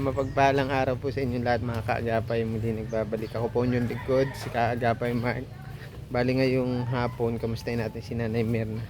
mapagpalang araw po sa inyong lahat mga kaagapay. Muli nagbabalik ako po inyong likod, si Kaagapay Mark. Bali ngayong hapon, kamustahin natin si Nanay Mirna.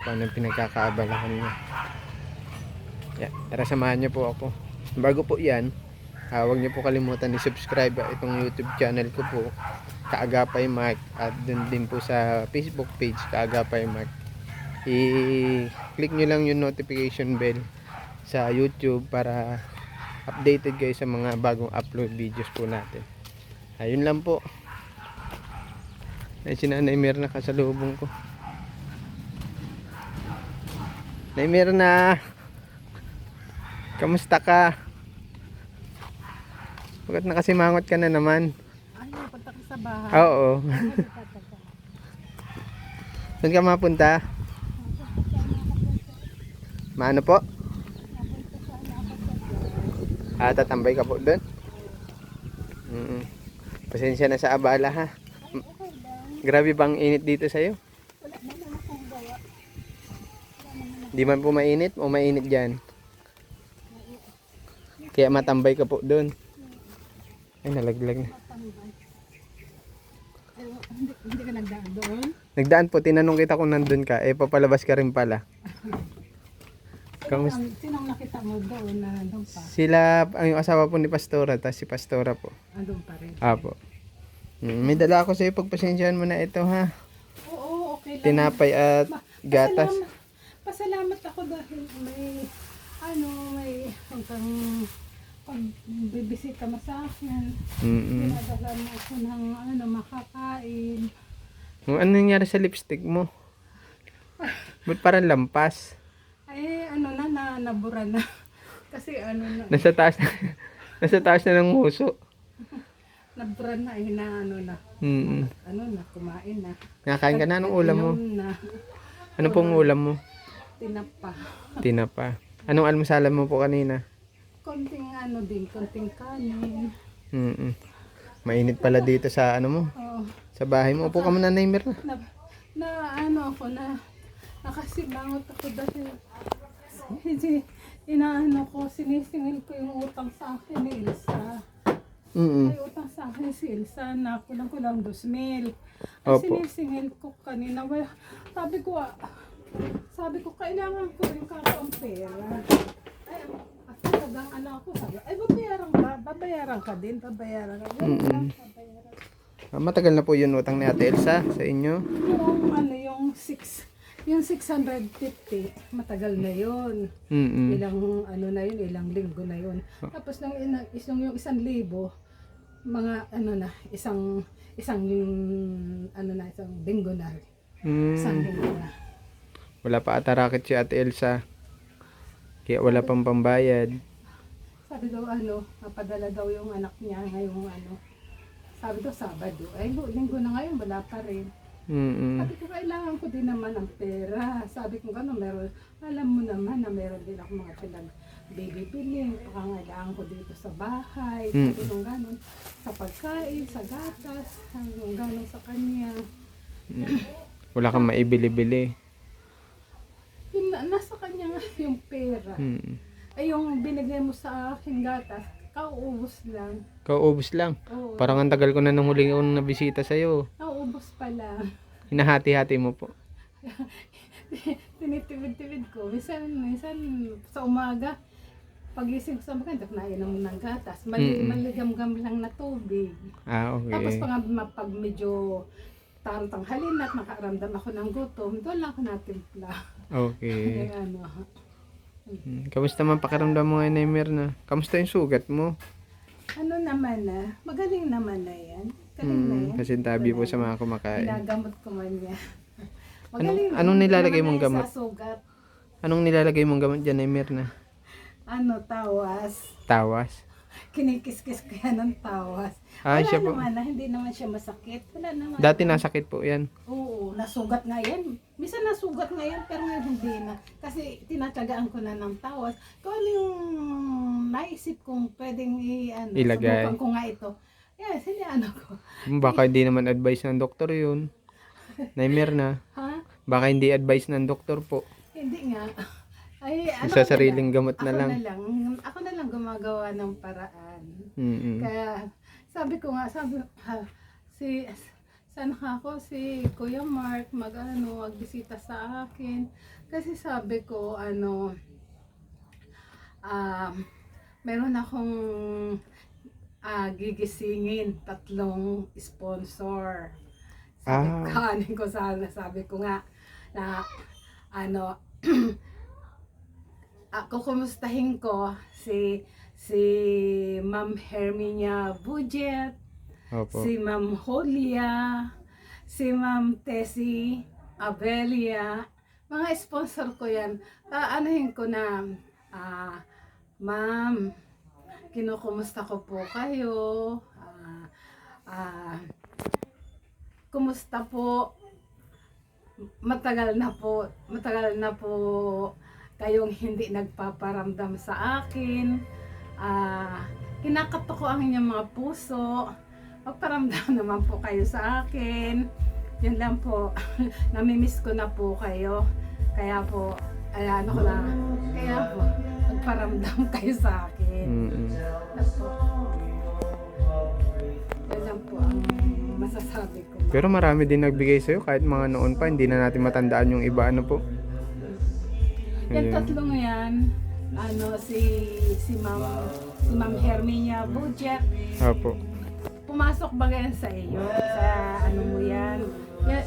Paano pinagkakaabalahan niya. Tara samahan niyo po ako. Bago po yan, huwag niyo po kalimutan i-subscribe itong YouTube channel ko po, Kaagapay Mark. At dun din po sa Facebook page, Kaagapay Mark. I-click nyo lang yung notification bell sa YouTube para updated kayo sa mga bagong upload videos po natin. Ayun lang po. Ay, si Nanay Mirna kasalubong ko. Nanay Mirna, kamusta ka? Bakit nakasimangot ka na naman? Ay, napunta ka sa bahay. Oo. Saan ka mapunta? Maano po? Tatambay ka po doon? Pasensya na sa abala ha. Grabe bang init dito sa'yo? Di man po mainit o mainit dyan? Kaya matambay ka po doon. Ay, nalaglag na. Hindi ka nagdaan doon? Nagdaan po, tinanong kita kung nandun ka. Papalabas ka rin pala. Sinong nakita mo doon na nandun pa? Sila, yung asawa po ni Pastora, tapos si Pastora po. Andun pa rin? Apo. May dala ako sa'yo, pagpasensyahan mo na ito ha. Oo, okay lang. Tinapay at gatas. Pasalamat ako dahil may hanggang pagbibisita mo sa akin. Pinadala mo ako ng makakain. Ano nangyari sa lipstick mo? Ba't parang lampas? Ay, nabura na. Kasi na. Nasa taas na ng nguso. Nabura na, na. Kumain na. Nakain ka na, anong ulam mo? Ano pong ulam mo? Tinapa. Tinapa. Anong almusalan mo po kanina? Konting konting kanin. Mainit pala dito sa mo? Oo. Sa bahay mo. Upo ka muna, Nanay Mirna. Nakasimangot ako dahil sinisingil ko yung utang sa akin ni Ilsa. May utang sa akin si Ilsa na kulang-kulang 2,000. Sinisingil ko kanina. Sabi ko, kailangan ko rin ang pera. At talagang ko, sabi, babayaran ka din. Matagal na po yun utang ni Ate Elsa sa inyo? Yung 650, matagal na yun. Ilang linggo na yun. Tapos yung 1,000, mga isang linggo na. Isang linggo na. Wala pa ata racket si Ate Elsa. Kaya wala pang pambayad. Sabi daw mapadala daw yung anak niya ngayong sabi daw Sabado. Ay, linggo na ngayon, wala pa rin. Sabi ko, kailangan ko din naman ng pera. Sabi ko, alam mo naman na meron din ako mga pinag-bibili. Pangailangan ko dito sa bahay. Sabi ko, gano'n. Sa pagkain, sa gatas, gano'n sa kanya. Wala kang maibili-bili. Nasa kanya nga yung pera. Ay, yung binigay mo sa akin gatas, kauubos lang. Kauubos lang? Oo. Parang ang tagal ko na nung huling akong nabisita sa'yo. Nauubos pala. Hinahati-hati mo po. Tinitibid-tibid ko. Minsan sa umaga, pagising ko sa umaga, nainom ng gatas. Maligam-gam lang na tubig. Okay. Tapos pag medyo tanghalin at makaramdam ako ng gutom, doon lang ako natimpla. Okay. Kamusta man pakiramdam mo ngayon, Nanay Mirna? Kamusta yung sugat mo? Magaling naman na yan. Galing na yan. Kasi tabi po sa mga kumakain. Ginagamot ko man yan. Anong nilalagay mong gamot? Sugat. Anong nilalagay mong gamot dyan, Nanay Mirna? Tawas. Tawas? Kinikis-kis ko yan ng tawas. Hindi naman siya masakit. Wala naman. Dati nasakit po yan? Oo, nasugat nga yan. Minsan nasugat nga yan, pero ngayon hindi na. Kasi tinatyagaan ko na ng tawas. Kung ano yung naisip kong pwedeng ilagay. Subukan ko nga ito. Yes, hindi ko. Baka hindi naman advice ng doktor yun. Nanay Mirna. Ha? Baka hindi advice ng doktor po. Hindi nga. Ay, ano Sa ko na sariling gamot na ako lang. na lang, ako na lang gumagawa ng paraan. Mm. Kaya sabi ko nga, si saan ako si Kuya Mark magbisita sa akin. Kasi sabi ko um, meron akong gigisingin 3 sponsor. Kanin ko sana, sabi ko nga na ano kukumustahin ko si Ma'am Herminia Budget, Opo. si Ma'am Julia, si Ma'am Tessie Abelia. Mga sponsor ko yan. Anuhin ko na, Ma'am, kinukumusta ko po kayo. Kumusta po? Matagal na po kayong hindi nagpaparamdam sa akin. Kinakato ko ang inyong mga puso. Magparamdam naman po kayo sa akin. Yun lang po. Namimiss ko na po kayo. Kaya po, kaya po, magparamdam kayo sa akin. Yun lang po ang masasabi ko. Pero marami din nagbigay sa'yo kahit mga noon pa, hindi na natin matandaan yung iba po. Yan 3 yan, si Ma'am Herminia Budget. Opo. Pumasok ba yan sa iyo? Sa mo yan?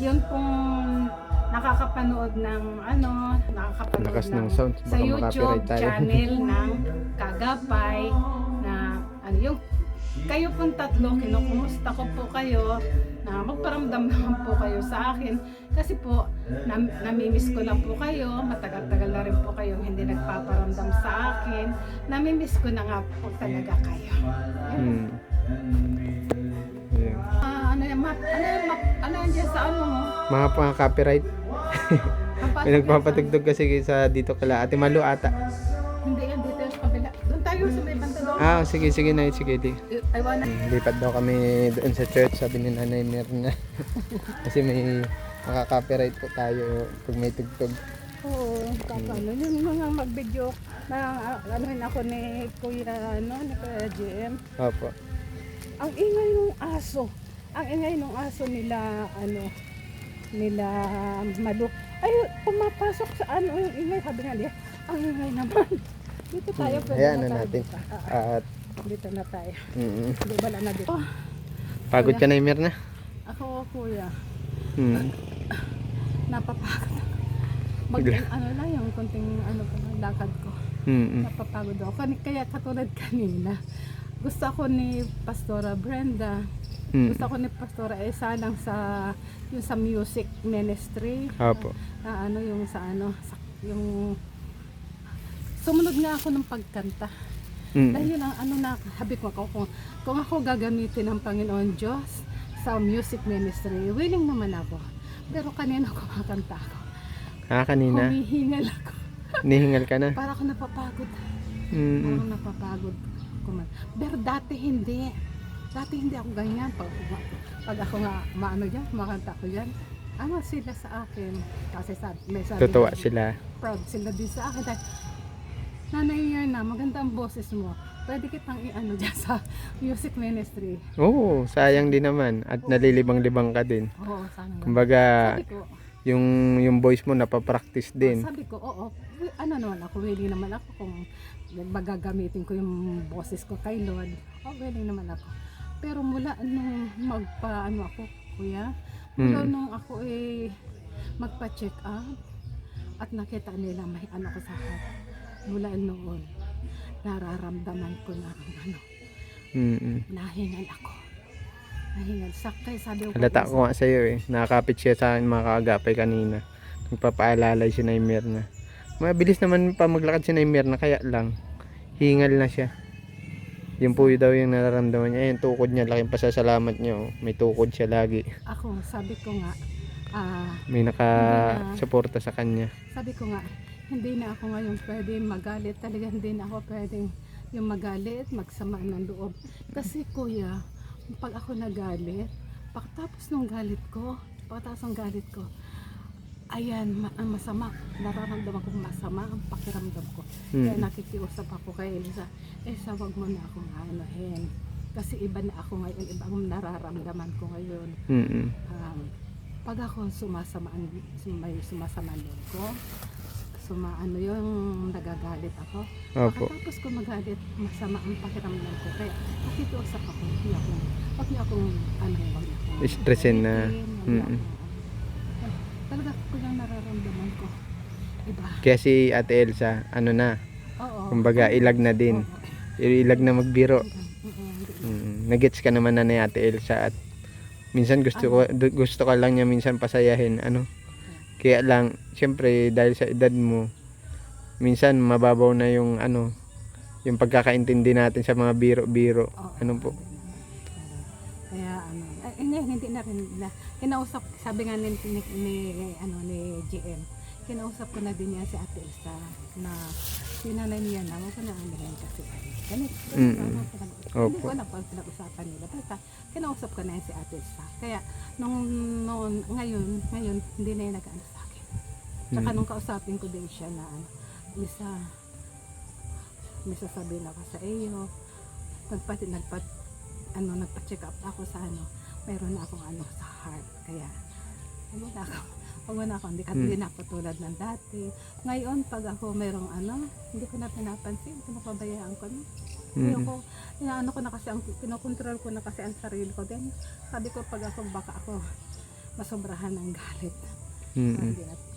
Yun pong nakakapanood ng Lakas ng sound, sa baka YouTube makapiright tayo. channel ng Kagapay na yung kayo pong 3, kinukumusta ko po kayo na magparamdam naman po kayo sa akin kasi po namimiss ko na po kayo, matagal-tagal na rin po kayong hindi nagpaparamdam sa akin, namimiss ko na nga po talaga kayo. Yeah. Ano yan dyan sa mo? Mga pang-copyright. May nagpapatugtog kasi sa dito kala Ate Malu ata. Hindi yan, dito yung kabila. Doon tayo sa may banta doon. Sige na, sige di. I wanna... Lipat daw kami doon sa church, sabi ni Nanay Mirna. Kasi may makaka-copyright po tayo pag may tugtog. Oo, yung mga mag-video na anuhin ako ni Kuya GM. Opo. Ang ingay ng aso. Ang ingay ng aso nila nila Malu. Ay, pumapasok sa yung ingay, sabi nga niya. Ang ingay naman. Dito tayo, pwede Ayan na na tayo. natin. At Dito na tayo. mm, Bala na dito. pagod ka na Mirna? Ako, Kuya, Mm. napapagod. Lang yung konting lakad ko. Napapagod ako. Kaya katulad kanina, gusto ako ni Pastora Brenda. Gusto ako ni Pastora lang yung sa music ministry. Opo. Yung sumunod nga ako ng pagkanta. Dahil ang habi ko kung ako gagamitin ng Panginoon Diyos sa music ministry, willing naman ako. Pero kanina kumakanta ako. Kanina? Humihingal ako. Nihingal ka na? Para ako napapagod. Para ako napapagod. Pero dati hindi. Dati hindi ako ganyan. Pag ako nga makanta ko dyan, sila sa akin. Kasi may sabi Totoo na, sila. proud sila din sa akin. Dahil, Nanay na, maganda ang boses mo. Pwede kitang dyan sa music ministry. Oo, sayang din naman. At nalilibang-libang ka din. Oo, sana. Kumbaga, Sabi ko, yung voice mo napapractice din. sabi ko, oo. Naman ako, willing naman ako kung magagamitin ko yung boses ko kay Lord. Willing naman ako. Pero mula nung ako, Kuya, mula nung ako magpa-check up at nakita nila may ko sa heart. Mula noon, nararamdaman ko na nahingal ako. Nahingal. Sakay, sabi ko. Halata ko nga sa'yo Nakakapit siya sa akin mga kaagapay kanina. Nagpapaalalay si Nay Mirna. Mabilis naman pa maglakad si Nay Mirna, kaya lang hingal na siya. Yun po daw yung nararamdaman niya. Yung tukod niya, laking pasasalamat niya. May tukod siya lagi. Ako, sabi ko nga, may nakasuporta sa kanya. sabi ko nga, hindi na ako ngayon pwede magalit. Talaga hindi na ako pwedeng yung magalit, magsama ng loob. Kasi Kuya, pag ako nagalit, pagkatapos ng galit ko, ayan, ang masama, nararamdaman ko masama ang pakiramdam ko. Kaya Mm. nakikiusap ako kay Elsa, wag mo na akong anuhin. Kasi iba na ako ngayon, iba ang nararamdaman ko ngayon. Mm. Pag ako may sumasamaan loob ko, ano yung nagagalit ako. Opo. Pagkatapos ko magalit, masama ang pakiramdam ko. Kaya nakikiusap ako, wag niyo akong Stressin na. galitin, Mm. talaga ko lang nararamdaman ko. Iba. Kaya si Ate Elsa, ano na, Oo. kumbaga ilag na din. Ilag na magbiro. Nagets ka naman na ni Ate Elsa at minsan gusto ka lang niya minsan pasayahin, ano. Kaya lang, syempre dahil sa edad mo, minsan mababaw na yung ano, yung pagkakaintindi natin sa mga biro-biro. Ano po? Kaya hindi na rin na kinausap, sabi nga ni GM, kinausap ko na din yan si Ate Elsa na sinanay niya na wag ko na anihin kasi ganito. Hindi ko na pag pinag-usapan nila. Basta kinausap ko na yan si Ate Elsa. Kaya ngayon hindi na yung nag-ano sa akin. Tsaka nung kausapin ko din siya na Lisa, may sasabihin ako sa iyo. Nagpa-check up ako sa mayroon na akong sa heart. Kaya hindi na ako tulad ng dati. Ngayon pag ako mayroong hindi ko na pinapansin, pinapabayaan ko na. Ko na kasi pinokontrol ko na kasi ang sarili ko din. Sabi ko pag baka ako masobrahan ng galit.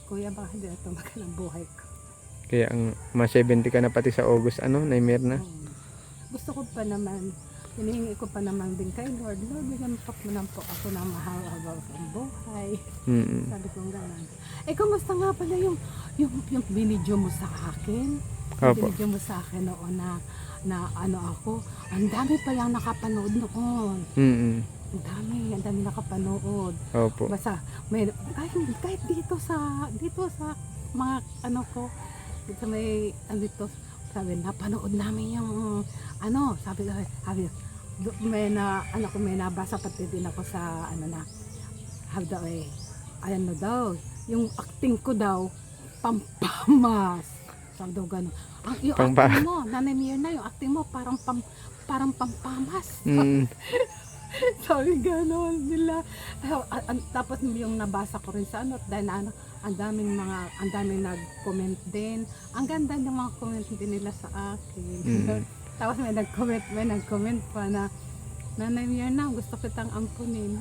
Kuya baka hindi na tumagal ang buhay ko. Kaya ang mga 70 ka na pati sa August, Nightmare na. Gusto ko pa naman, hinihingi ko pa naman din kay Lord, bigyan mo lang po ako ng mahal-habal ang buhay. Sabi ko gano'n. Kumusta nga pala yung binidyo mo sa akin? Binidyo mo sa akin noon na ako, ang dami pa lang nakapanood noon. Ang dami nakapanood. Opo. Basta kahit dito sa mga ko, dito may dito, sabi napanood namin yung sabi may nabasa pati din ako sa daw yung acting ko daw pampamas, sabi daw gano'n. Yung acting mo, Nanay Mirna, yung acting mo parang pampamas. Sabi gano'n nila. Tapos yung nabasa ko rin sa dahil ang daming nag-comment din. Ang ganda ng mga comment din nila sa akin. Tapos may nag-comment pa na Nanay Mirna, gusto kitang ampunin.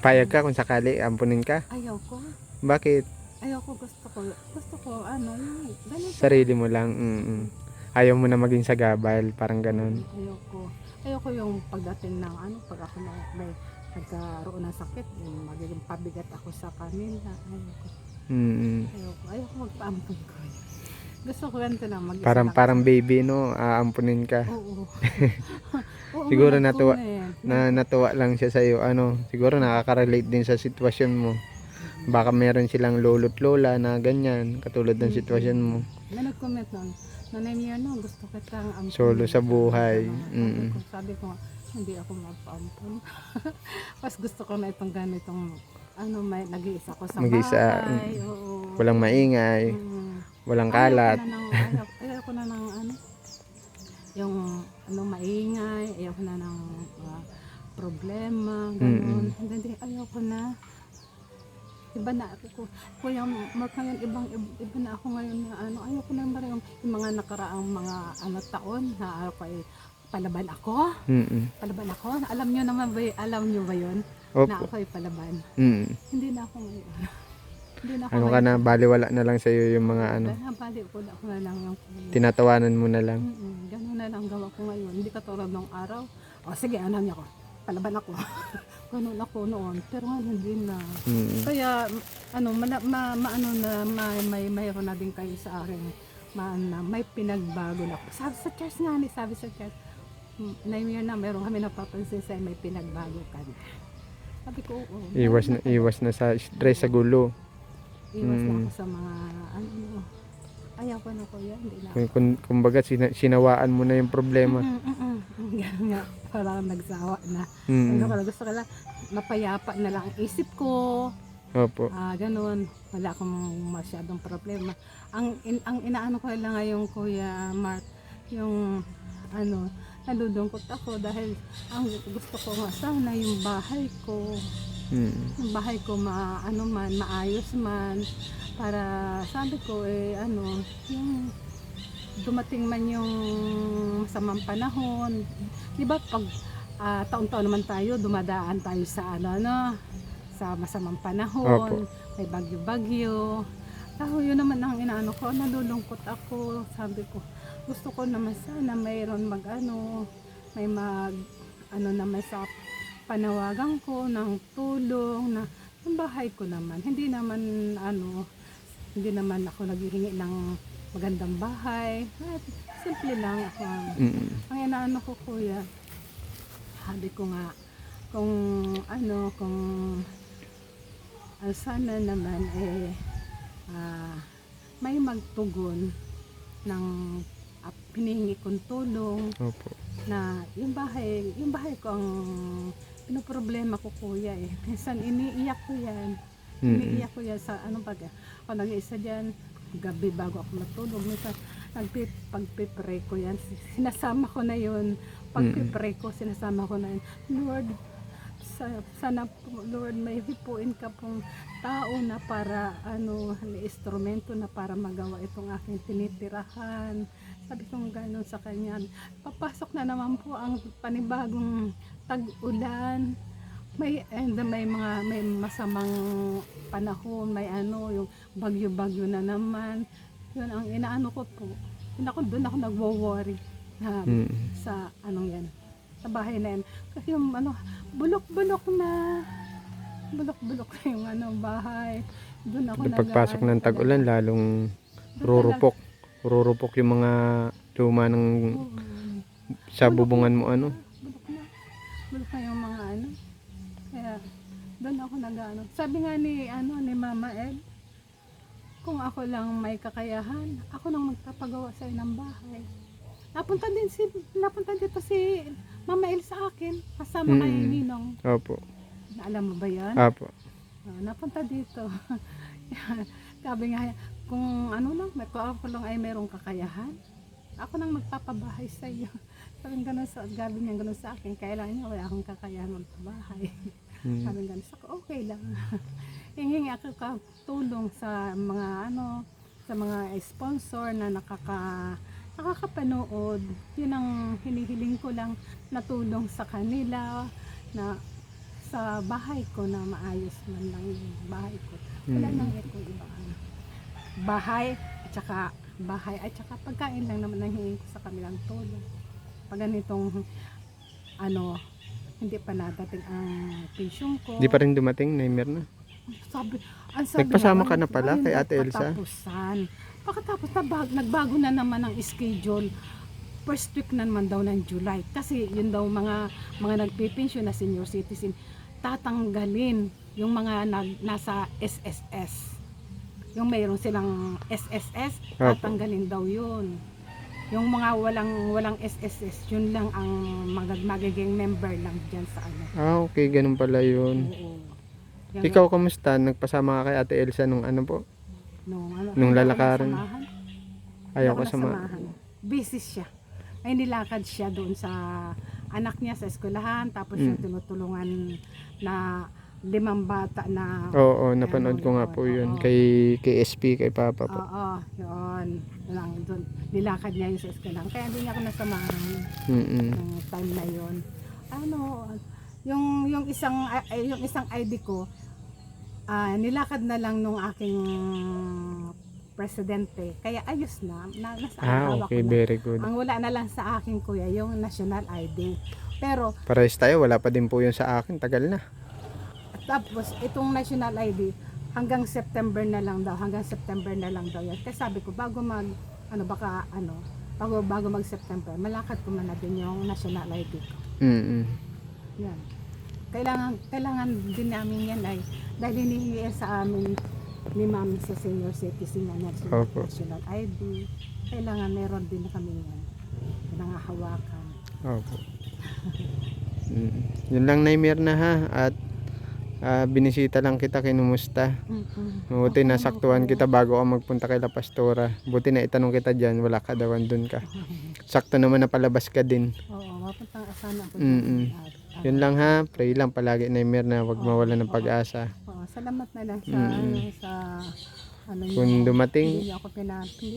Payag ka kung sakali ampunin ka? Ayaw ko. Bakit? Ayaw ko, gusto ko ganito. Sarili mo lang. Ayaw mo na maging sagabal, parang ganun. Ayoko yung pagdating ng pag ako may nagkaroon ng sakit, magiging pabigat ako sa kanila. Ayoko magpaampun ko. Gusto ko ganito na mag-isa parang baby, no? Aampunin ka. Oo. Siguro natuwa lang siya sa iyo. Siguro nakaka-relate din sa sitwasyon mo. Baka meron silang lolo't lola na ganyan, katulad ng sitwasyon mo. May nag-comment nun. Nanay Mirna, gusto kitang ampunin. Solo sa buhay. Sabi ko, hindi ako magpaampun. Mas gusto ko na itong ganitong nag-iisa ko sa bahay. Walang maingay. Walang kalat. Ayoko na ng yung maingay, ayoko na ng problema, gano'n. Hindi, ayoko na. Iba na ako. Kuya Mark ngayon, iba na ako ngayon na ayoko na yung mga nakaraang mga taon na ako ay palaban ako. Palaban ako. Alam niyo ba yun? Opo. Na ako ay palaban. Hindi na ako ngayon. Hindi na ako ka na, baliwala na lang sa iyo yung mga bali ko na lang yung tinatawanan mo na lang. Ganun na lang gawa ko ngayon. Hindi katulad ng araw. Sige, niya ako. Palaban ako. Ganun ako noon. Pero ngayon hindi na. Kaya mayroon na din kayo sa akin. May pinagbago na ako. Sabi sa church. Naimir na, meron kami napapansin sa'yo, may pinagbago ka na. Sabi ko, oo. Iwas na sa stress, sa gulo. Iwas na ako sa mga, ayaw ko na kuya, hindi na ako. Kumbaga, sinawaan mo na yung problema. Ganun nga, parang nagsawa na. Gusto ko lang, mapayapa na lang ang isip ko. Opo. Ganun, wala akong masyadong problema. Ang inaano ko lang ngayon, Kuya Mark, yung ano, nalulungkot ako dahil ang gusto ko nga sana yung bahay ko. Yung bahay ko maayos man, para sabi ko yung dumating man yung masamang panahon. Di ba pag taon-taon naman tayo, dumadaan tayo sa sa masamang panahon, may bagyo-bagyo. Yun naman ang inaano ko, nalulungkot ako. Sabi ko, gusto ko naman sana mayroon may naman sa panawagan ko ng tulong na yung bahay ko naman. Hindi naman ako naghihingi ng magandang bahay. Simple lang ako. Ang inaano ko, Kuya, sabi ko nga, kung sana naman may magtugon ng hinihingi kong tulong. Opo. Na yung bahay ko ang pinoproblema ko, Kuya, minsan iniiyak ko yan. Iniiyak ko yan sa ako nag-iisa dyan, gabi bago ako matulog, minsan pagpipray ko yan, sinasama ko na yun. Pagpipray ko, sinasama ko na yun, Lord, sana po, Lord, may hipuin ka pong tao na para instrumento na para magawa itong aking tinitirahan. Sabi ko gano'n sa kanya. Papasok na naman po ang panibagong tag-ulan. May masamang panahon, yung bagyo-bagyo na naman. Yun ang inaano ko po. Doon ako nagwo-worry sa yan. Sa bahay na yan. Kasi yung bulok-bulok na yung bahay. Doon ako Pagpasok ng tag-ulan, lalong rurupok yung mga luma ng sa bubungan mo Bulok na yung mga Kaya doon ako sabi nga ni Mama Ed, kung ako lang may kakayahan, ako nang magpapagawa sa'yo ng bahay. Napunta dito si Mama El sa akin, kasama kay Ninong. Opo. Alam mo ba yan? Opo. Napunta dito. Sabi nga, kung ako lang ay merong kakayahan, ako nang magpapabahay sa iyo. Sabi niya gano'n sa akin, kailangan niya wala akong kakayahan magpabahay. Sabi nga, okay lang. Hingi ako tulong sa mga sponsor na nakakapanood. Yun ang hinihiling ko lang na tulong sa kanila na sa bahay ko na maayos man lang yung bahay ko. Wala nang kung iba. Bahay at saka pagkain lang naman ang hingin ko sa kanilang tulong. Pag ganitong hindi pa nadating ang pension ko. Di pa rin dumating, Naimer na. Sabi Nagpasama ka na pala kay Ate Elsa? Pagkatapos nagbago na naman ang schedule. First week na naman daw ng July. Kasi yun daw mga nagpipensyon na senior citizen, tatanggalin yung mga nasa SSS. Yung mayroon silang SSS, tatanggalin daw yun. Yung mga walang SSS, yun lang ang magiging member lang dyan sa okay, ganun pala yun. Oo. Ikaw, kamusta? Nagpasama ka kay Ate Elsa nung po? Nung lalakaran? Ayaw ko samahan. Busy siya. Ay nilakad siya doon sa anak niya sa eskwelahan, tapos yung tinutulungan na 5 bata na Oo, napanood ko nga po yun kay SP, kay Papa po. Oo, yun lang doon. Nilakad niya yung sa eskwelahan, kaya hindi niya ako nasamahan ng time na yun. Yung isang ID ko, nilakad na lang nung aking presidente, kaya ayos na nasa hawak okay, ko na. very good. Ang wala na lang sa akin, Kuya, yung national ID. Pero Parehas tayo, wala pa din po yun sa akin, tagal na. tapos itong national ID hanggang September na lang daw yan. Kasi sabi ko bago bago mag September, malakad ko man na din yung national ID ko. Yan. Kailangan din namin yan dahil hinihingi sa amin ni Mami sa senior citizen na national ID. Kailangan meron din kami yan. Nangahawakan. Opo. Yun lang, Naimer na ha. At Binisita lang kita, kinumusta. Buti nasaktuhan kita bago ka magpunta kay La Pastora. Buti na itanong kita dyan, wala ka daw, andun ka. Sakto naman na palabas ka din. Oo, mapunta sana ako. Yun lang ha, pray lang palagi na na wag mawala ng pag-asa. Oo, salamat na lang sa ano Kung niyo. dumating, Hindi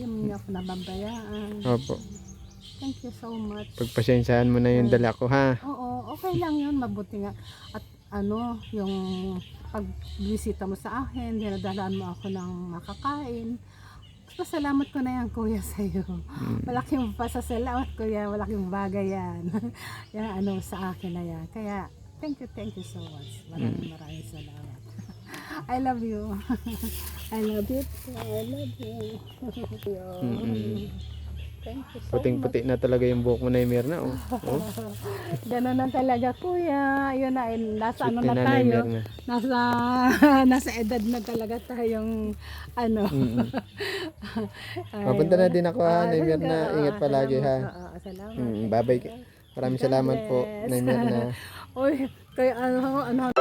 niyo ako nababayaan. opo, Thank you so much. pagpasensyahan mo na yung dala ko ha. Oo, okay lang yun. Mabuti nga. At ano, yung pagbisita mo sa akin, dinadalaan mo ako ng makakain. Pasalamat ko na yan, kuya, sa'yo. Malaking pasasalamat, kuya. Malaking bagay yan. Yan, ano, sa akin na yan. Kaya, thank you so much. Maraming salamat. I love you. I love you. I love you. Thank you so much. Puting-puti na talaga yung buhok mo na Mirna. Oh. Oh. Ganun na talaga, kuya. Yun na, nasa ano Sweet na na tayo. Mirna. Nasa edad na talaga tayong ano. Mapunta na din ako ha, Mirna. Ingat palagi ha. Salamat. Bye-bye. Maraming salamat po, Mirna. Oy, kaya ano,